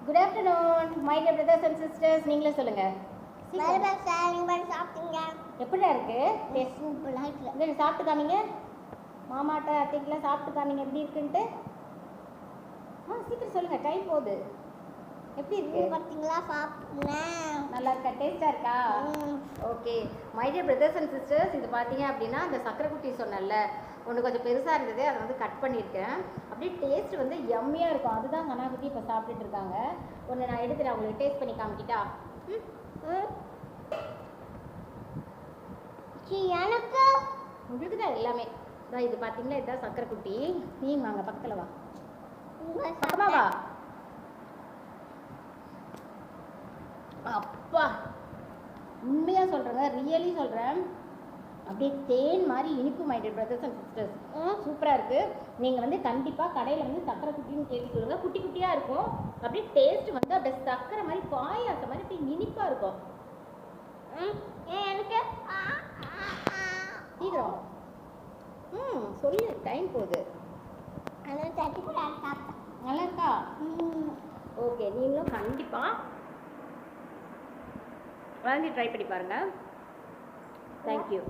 Good afternoon my dear brothers and sisters. நீங்களே சொல்லுங்க. எப்படிடா இருக்கு? சரி சாப்பிட்டு காமிங்க. மாமாட்ட அத்தைக்கெல்லாம் சாப்பிட்டு காமிங்க எப்படி இருக்குன்ட்டு. சீக்கிரம் சொல்லுங்க, டைம் போகுது. எப்படி இருக்கு பார்த்தீங்களா? சாப்பிட்டேன். நல்லா இருக்கா? டேஸ்டா இருக்கா? Okay my dear brothers and sisters, இது பார்த்தீங்க அப்படின்னா அந்த சக்கரை குட்டி சொன்னேன்ல, ஒன்று கொஞ்சம் பெருசாக இருந்தது, அதை வந்து கட் பண்ணியிருக்கேன். அப்படியே டேஸ்ட் வந்து யம்மியாக இருக்கும். அதுதான் கண்ணா குட்டி இப்போ சாப்பிட்டுட்டு இருக்காங்க. ஒன்று நான் எடுத்துகிறேன், உங்களுக்கு டேஸ்ட் பண்ணி காமிக்கிட்டா? எனக்கு உங்களுக்கு தான் எல்லாமே தான். இது பார்த்தீங்களா, இதுதான் சக்கரை குட்டி. நீங்க வாங்க பக்கத்தில் வா, பக்கமாக வா. அப்பா உண்மையாக சொல்கிறேங்க, ரியலி சொல்கிறேன், அப்படியே தேன் மாதிரி இனிப்பு my dear brothers and sisters. சூப்பராக இருக்குது. நீங்கள் வந்து கண்டிப்பாக கடையில் வந்து சக்கரை குட்டின்னு கேட்டு சொல்லுங்கள். குட்டி குட்டியாக இருக்கும். அப்படியே டேஸ்ட் வந்து அப்படியே சக்கரை மாதிரி பாயாசம் மாதிரி அப்படியே இனிப்பாக இருக்கும். எனக்கு சீக்கிரம் சொல்லு, டைம் போகுது. நல்லா இருக்கா? ஓகே, நீங்களும் கண்டிப்பாக வாங்கி ட்ரை பண்ணி பாருங்கள். தேங்க்யூ.